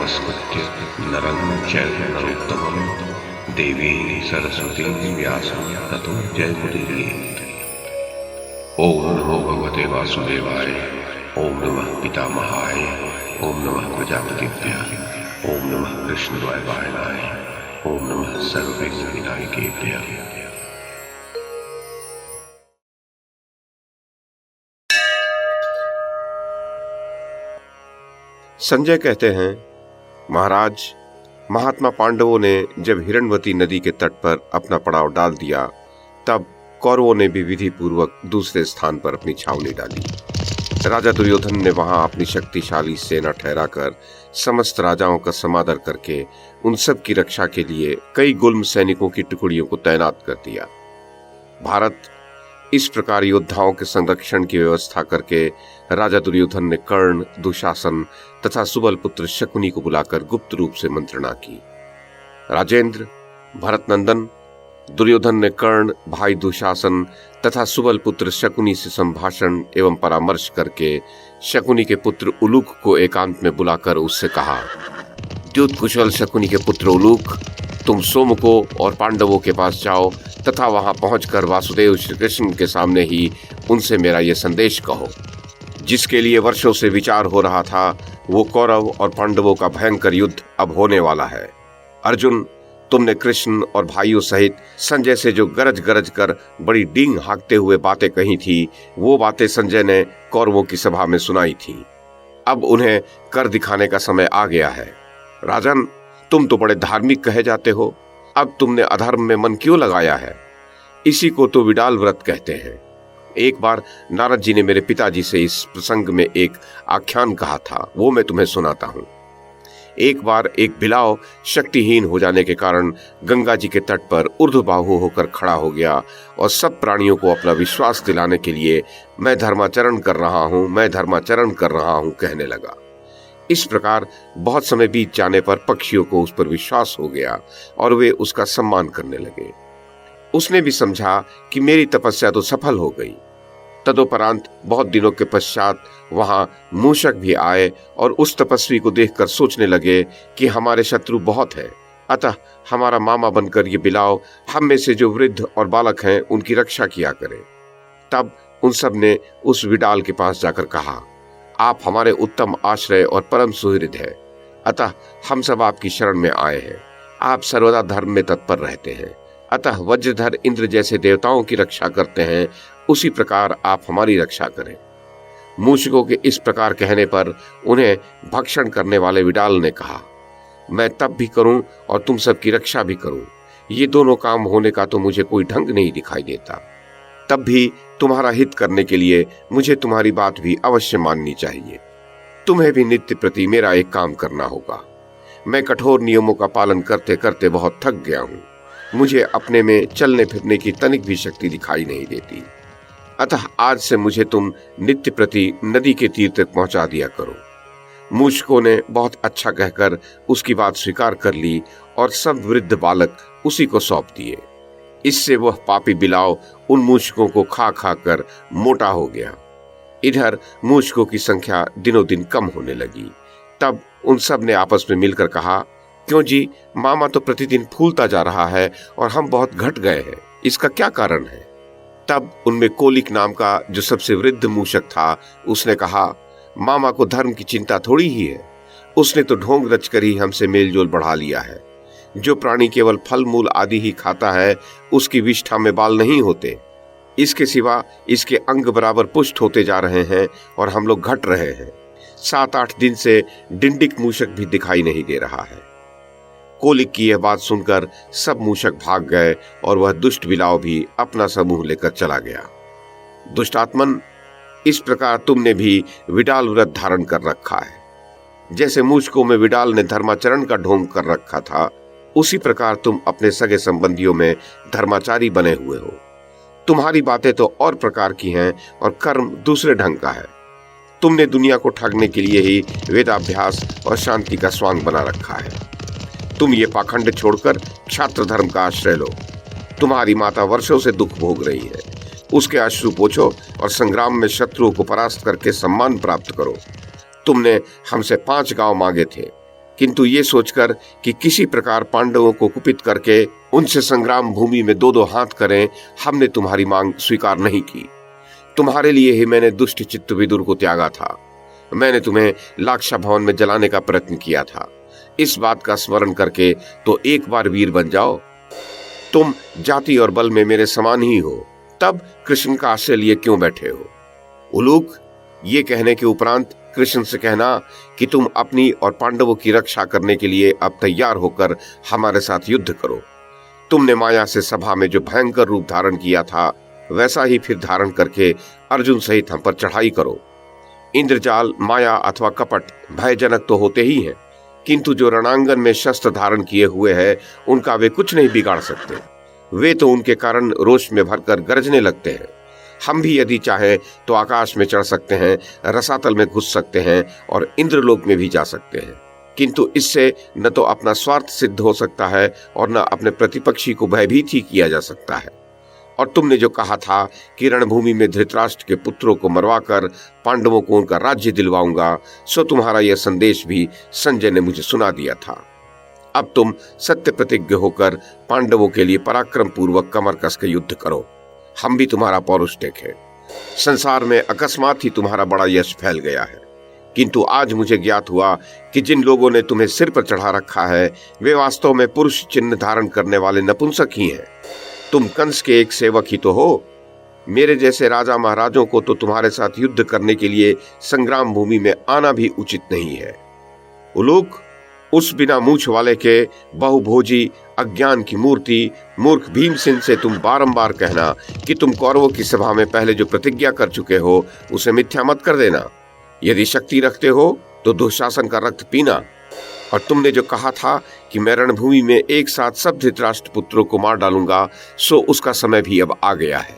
नमस्कृत्य नरं चैव नरोत्तमं देवीं सरस्वतीं व्यासं ततो जयमुदीरयेत्। ओम नमो भगवते वासुदेवाय। ओम नमः पितामहाय। ओम नमः प्रजापतिभ्यः। ओम नमः कृष्णद्वैपायनाय। ओम नमः सर्वविघ्नविनायकेभ्यः। संजय कहते हैं, महाराज, महात्मा पांडवों ने जब हिरण्यवती नदी के तट पर अपना पड़ाव डाल दिया, तब कौरवों ने भी विधि पूर्वक दूसरे स्थान पर अपनी छावनी डाली। राजा दुर्योधन ने वहां अपनी शक्तिशाली सेना ठहराकर समस्त राजाओं का समादर करके उन सब की रक्षा के लिए कई गुल्म सैनिकों की टुकड़ियों को तैनात कर दिया। भारत इस प्रकार योद्धाओं के संरक्षण की व्यवस्था करके राजा दुर्योधन ने कर्ण, दुशासन तथा सुबल पुत्र शकुनी को बुलाकर गुप्त रूप से मंत्रणा की। राजेंद्र, भरतनंदन, दुर्योधन ने कर्ण, भाई दुशासन तथा सुबल पुत्र शकुनी से संभाषण एवं परामर्श करके शकुनी के पुत्र उलूक को एकांत में बुलाकर उससे कहा, द्युत कुशल शकुनी के पुत्र उलूक, तुम सोमको और पांडवों के पास जाओ तथा वहां पहुंचकर वासुदेव श्री कृष्ण के सामने ही उनसे मेरा यह संदेश कहो। जिसके लिए वर्षों से विचार हो रहा था, वो कौरव और पांडवों का भयंकर युद्ध अब होने वाला है। अर्जुन, तुमने कृष्ण और भाइयों सहित संजय से जो गरज गरज कर बड़ी डींग हाँकते हुए बातें कही थी, वो बातें संजय ने कौरवों की सभा में सुनाई थी। अब उन्हें कर दिखाने का समय आ गया है। राजन, तुम तो बड़े धार्मिक कहे जाते हो, अब तुमने अधर्म में मन क्यों लगाया है? इसी को तो विडाल व्रत कहते हैं। एक बार नारद जी ने मेरे पिताजी से इस प्रसंग में एक आख्यान कहा था, वो मैं तुम्हें सुनाता हूँ। एक बार एक बिलाव शक्तिहीन हो जाने के कारण गंगा जी के तट पर ऊर्ध्वबाहु होकर खड़ा हो गया और सब प्राणियों को अपना विश्वास दिलाने के लिए मैं धर्माचरण कर रहा हूँ, मैं धर्माचरण कर रहा हूँ कहने लगा। इस प्रकार बहुत समय बीत जाने पर पक्षियों को उस पर विश्वास हो गया और वे उसका सम्मान करने लगे। उसने भी समझा कि मेरी तपस्या तो सफल हो गई। तदुपरांत बहुत दिनों के पश्चात वहां मूषक भी आए और उस तपस्वी को देखकर सोचने लगे कि हमारे शत्रु बहुत हैं, अतः हमारा मामा बनकर ये बिलाव हम में से जो वृद्ध और बालक हैं उनकी रक्षा किया करे। तब उन सब ने उस विडाल के पास जाकर कहा, आप हमारे उत्तम आश्रय और परम सुहृद है, अतः हम सब आपकी शरण में आए हैं। आप सर्वदा धर्म में तत्पर रहते हैं, अतः वज्रधर इंद्र जैसे देवताओं की रक्षा करते हैं, उसी प्रकार आप हमारी रक्षा करें। मूषकों के इस प्रकार कहने पर उन्हें भक्षण करने वाले विडाल ने कहा, मैं तब भी करूं और तुम सब की रक्षा भी करूं, ये दोनों काम होने का तो मुझे कोई ढंग नहीं दिखाई देता। तब भी तुम्हारा हित करने के लिए मुझे तुम्हारी बात भी अवश्य माननी चाहिए। तुम्हें भी नित्य प्रति मेरा एक काम करना होगा। मैं कठोर नियमों का पालन करते करते बहुत थक गया हूँ। मुझे अपने में चलने फिरने की तनिक भी शक्ति दिखाई नहीं देती, अतः आज से मुझे तुम नित्य प्रति नदी के तीर तक पहुंचा दिया करो। मूषकों ने बहुत अच्छा कहकर उसकी बात स्वीकार कर ली और सब वृद्ध बालक उसी को सौंप दिए। इससे वह पापी बिलाव उन मूषकों को खा खा कर मोटा हो गया। इधर मूषकों की संख्या दिनों दिन कम होने लगी। तब उन सब ने आपस में मिलकर कहा, क्यों जी, मामा तो प्रतिदिन फूलता जा रहा है और हम बहुत घट गए हैं, इसका क्या कारण है? तब उनमें कोलिक नाम का जो सबसे वृद्ध मूषक था, उसने कहा, मामा को धर्म की चिंता थोड़ी ही है। उसने तो ढोंग रच कर ही हमसे मेलजोल बढ़ा लिया है। जो प्राणी केवल फल मूल आदि ही खाता है, उसकी विष्ठा में बाल नहीं होते। इसके सिवा इसके अंग बराबर पुष्ट होते जा रहे हैं और हम लोग घट रहे हैं। 7-8 दिन से डिंडिक मूषक भी दिखाई नहीं दे रहा है। कोलिक की यह बात सुनकर सब मूषक भाग गए और वह दुष्ट बिलाव भी अपना समूह लेकर चला गया। दुष्टात्मन, इस प्रकार तुमने भी विडाल व्रत धारण कर रखा है। जैसे मूषकों में विडाल ने धर्माचरण का ढोंग कर रखा था, उसी प्रकार तुम अपने सगे संबंधियों में धर्माचारी बने हुए हो। तुम्हारी बातें तो और प्रकार की हैं और कर्म दूसरे ढंग का है। तुमने दुनिया को ठगने के लिए ही वेदाभ्यास और शांति का स्वांग बना रखा है। तुम ये पाखंड छोड़कर क्षात्र धर्म का आश्रय लो। तुम्हारी माता वर्षों से दुख भोग रही है, उसके अश्रु पोछो और संग्राम में शत्रुओं को परास्त करके सम्मान प्राप्त करो। तुमने हमसे 5 गांव मांगे थे, किंतु ये सोचकर कि किसी प्रकार पांडवों को कुपित करके उनसे संग्राम भूमि में दो दो हाथ करें, हमने तुम्हारी मांग स्वीकार नहीं की। तुम्हारे लिए ही मैंने दुष्ट चित्त विदुर को त्यागा था। मैंने तुम्हें लाक्षा भवन में जलाने का प्रयत्न किया था। इस बात का स्मरण करके तो एक बार वीर बन जाओ। तुम जाति और बल में मेरे समान ही हो, तब कृष्ण का आश्रय लिए क्यों बैठे हो? उलूक, ये कहने के उपरांत कृष्ण से कहना कि तुम अपनी और पांडवों की रक्षा करने के लिए अब तैयार होकर हमारे साथ युद्ध करो। तुमने माया से सभा में जो भयंकर रूप धारण किया था, वैसा ही फिर धारण करके अर्जुन सहित हम पर चढ़ाई करो। इंद्रजाल, माया अथवा कपट भयजनक तो होते ही हैं, किंतु जो रणांगन में शस्त्र धारण किए हुए हैं, उनका वे कुछ नहीं बिगाड़ सकते। वे तो उनके कारण रोष में भरकर गरजने लगते हैं। हम भी यदि चाहें तो आकाश में चढ़ सकते हैं, रसातल में घुस सकते हैं और इंद्रलोक में भी जा सकते हैं, किंतु इससे न तो अपना स्वार्थ सिद्ध हो सकता है और न अपने प्रतिपक्षी को भयभीत ही किया जा सकता है। और तुमने जो कहा था कि रणभूमि में धृतराष्ट्र के पुत्रों को मरवाकर पांडवों को उनका राज्य दिलवाऊंगा, सो तुम्हारा यह संदेश भी संजय ने मुझे सुना दिया था। अब तुम सत्य प्रतिज्ञ होकर पांडवों के लिए पराक्रम पूर्वक कमर कस के युद्ध करो। हम भी तुम्हारा पौरुष देखें। संसार में अकस्मात ही तुम्हारा बड़ा यश फैल गया है, किंतु आज मुझे ज्ञात हुआ कि जिन लोगों ने तुम्हें सिर पर चढ़ा रखा है, वे वास्तव में पुरुष चिन्ह धारण करने वाले नपुंसक ही हैं। तुम कंस के एक सेवक ही तो हो। मेरे जैसे राजा महाराजों को तो तुम्हारे साथ युद्ध करने के लिए संग्राम भूमि में आना भी उचित नहीं है। उलूक, उस बिना मूछ वाले के बहुभोजी अज्ञान की मूर्ति मूर्ख भीमसेन से तुम बारंबार कहना कि तुम कौरवों की सभा में पहले जो प्रतिज्ञा कर चुके हो, उसे मिथ्या मत कर देना। यदि शक्ति रखते हो तो दुशासन का रक्त पीना। और तुमने जो कहा था कि मैं रणभूमि में एक साथ सब धृतराष्ट्र पुत्रों को मार डालूंगा, सो उसका समय भी अब आ गया है।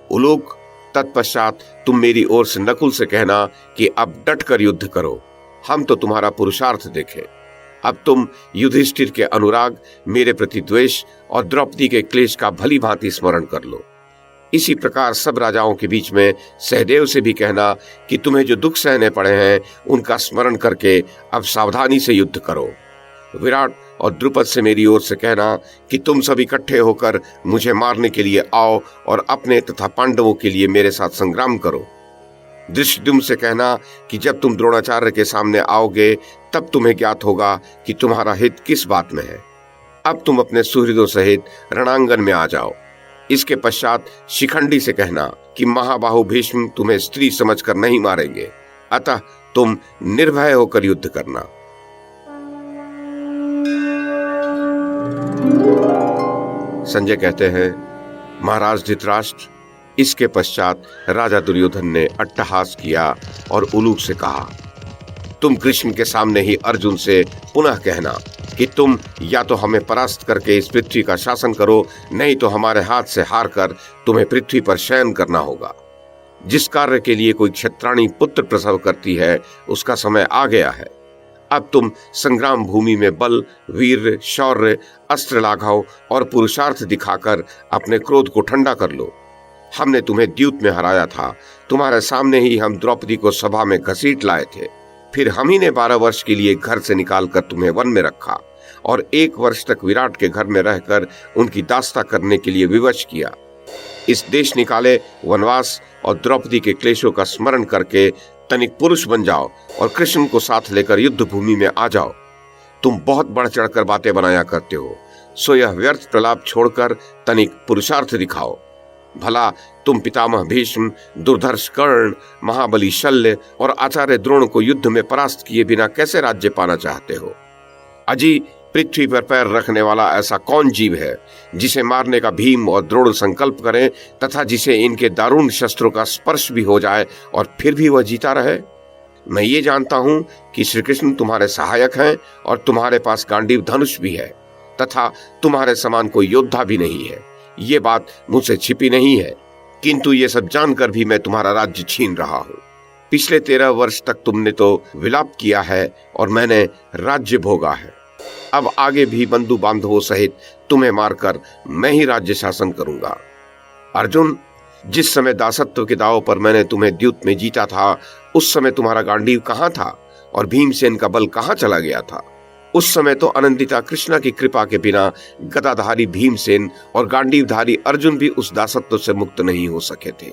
उलूक, तत्पश्चात तुम मेरी ओर से नकुल से कहना कि अब डटकर युद्ध करो। हम तो तुम्हारा पुरुषार्थ देखें। अब तुम युधिष्ठिर के अनुराग, मेरे प्रति द्वेष और द्रौपदी के क्लेश का भली भांति स्मरण कर लो। इसी प्रकार सब राजाओं के बीच में सहदेव से भी कहना कि तुम्हें जो दुख सहने पड़े हैं, उनका स्मरण करके अब सावधानी से युद्ध करो। विराट और द्रुपद से मेरी ओर से कहना कि तुम सब इकट्ठे होकर मुझे मारने के लिए आओ और अपने तथा पांडवों के लिए मेरे साथ संग्राम करो। धृष्टद्युम्न से कहना कि जब तुम द्रोणाचार्य के सामने आओगे, तब तुम्हें ज्ञात होगा कि तुम्हारा हित किस बात में है। अब तुम अपने सुहृदों सहित रणांगन में आ जाओ। इसके पश्चात शिखंडी से कहना कि महाबाहु भीष्म तुम्हें स्त्री समझकर नहीं मारेंगे, अतः तुम निर्भय होकर युद्ध करना। संजय कहते हैं, महाराज धृतराष्ट्र, इसके पश्चात राजा दुर्योधन ने अट्टहास किया और उलूक से कहा, तुम कृष्ण के सामने ही अर्जुन से पुनः कहना कि तुम या तो हमें परास्त करके इस पृथ्वी का शासन करो, नहीं तो हमारे हाथ से हार कर तुम्हें पृथ्वी पर शयन करना होगा। जिस कार्य के लिए कोई क्षत्राणी पुत्र प्रसव करती है, उसका समय आ गया है। अब तुम संग्राम भूमि में बल, वीर, शौर्य, अस्त्र लाघव और पुरुषार्थ दिखाकर अपने क्रोध को ठंडा कर लो। हमने तुम्हें द्यूत में हराया था। तुम्हारे सामने ही हम द्रौपदी को सभा में घसीट लाए थे। फिर हम ही ने 12 वर्ष के लिए घर से निकालकर तुम्हें वन में रखा और 1 वर्ष तक विराट के घर में रहकर उनकी दास्ता करने के लिए विवश किया। इस देश निकाले वनवास और द्रौपदी के क्लेशों का स्मरण करके तनिक पुरुष बन जाओ और कृष्ण को साथ लेकर युद्ध भूमि में आ जाओ। तुम बहुत बढ़ चढ़कर बातें बनाया करते हो, सो यह व्यर्थ प्रलाप छोड़कर तनिक पुरुषार्थ दिखाओ। भला तुम पितामह भीष्म, दुर्धर्ष कर्ण, महाबली शल्य और आचार्य द्रोण को युद्ध में परास्त किए बिना कैसे राज्य पाना चाहते हो? अजी, पृथ्वी पर पैर रखने वाला ऐसा कौन जीव है जिसे मारने का भीम और द्रोण संकल्प करें तथा जिसे इनके दारुण शस्त्रों का स्पर्श भी हो जाए और फिर भी वह जीता रहे? मैं ये जानता हूं कि श्री कृष्ण तुम्हारे सहायक हैं और तुम्हारे पास गांडीव धनुष भी है तथा तुम्हारे समान कोई योद्धा भी नहीं है। ये बात मुझसे छिपी नहीं है, किंतु ये सब जानकर भी मैं तुम्हारा राज्य छीन रहा हूँ। पिछले 13 वर्ष तक तुमने तो विलाप किया है और मैंने राज्य भोगा है। अब आगे भी बंधु बांधवों सहित तुम्हें मारकर मैं ही राज्य शासन करूंगा। अर्जुन, जिस समय दासत्व के दांव पर मैंने तुम्हें द्यूत में जीता था, उस समय तुम्हारा गांडीव कहाँ था और भीमसेन का बल कहाँ चला गया था? उस समय तो अनंतिता कृष्णा की कृपा के बिना गदाधारी भीमसेन और गांडीवधारी अर्जुन भी उस दासत्व से मुक्त नहीं हो सके थे।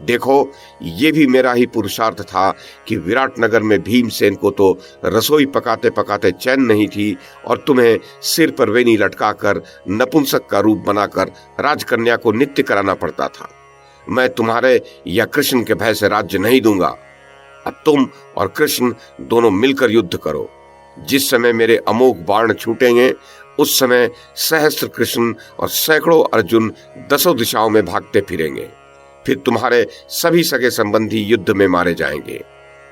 देखो, ये भी मेरा ही पुरुषार्थ था कि विराटनगर में भीमसेन को तो रसोई पकाते पकाते चैन नहीं थी और तुम्हें सिर पर वेणी लटकाकर नपुंसक का रूप बनाकर राजकन्या को नित्य कराना पड़ता था। मैं तुम्हारे या कृष्ण के भय से राज्य नहीं दूंगा। अब तुम और कृष्ण दोनों मिलकर युद्ध करो। जिस समय मेरे अमोघ बाण छूटेंगे उस समय सहस्त्र कृष्ण और सैकड़ों अर्जुन 10 दिशाओं में भागते फिरेंगे। फिर तुम्हारे सभी सगे संबंधी युद्ध में मारे जाएंगे।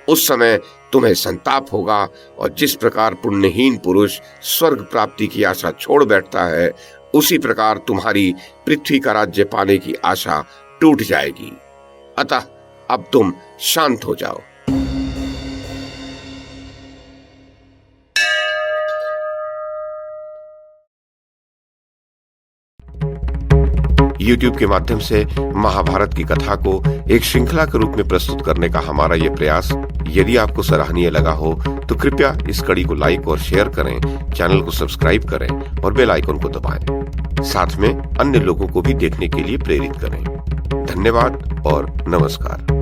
उस समय तुम्हें संताप होगा और जिस प्रकार पुण्यहीन पुरुष स्वर्ग प्राप्ति की आशा छोड़ बैठता है, उसी प्रकार तुम्हारी पृथ्वी का राज्य पाने की आशा टूट जाएगी। अतः अब तुम शांत हो जाओ। YouTube के माध्यम से महाभारत की कथा को एक श्रृंखला के रूप में प्रस्तुत करने का हमारा ये प्रयास यदि आपको सराहनीय लगा हो तो कृपया इस कड़ी को लाइक और शेयर करें, चैनल को सब्सक्राइब करें और बेल आइकन को दबाएं। साथ में अन्य लोगों को भी देखने के लिए प्रेरित करें। धन्यवाद और नमस्कार।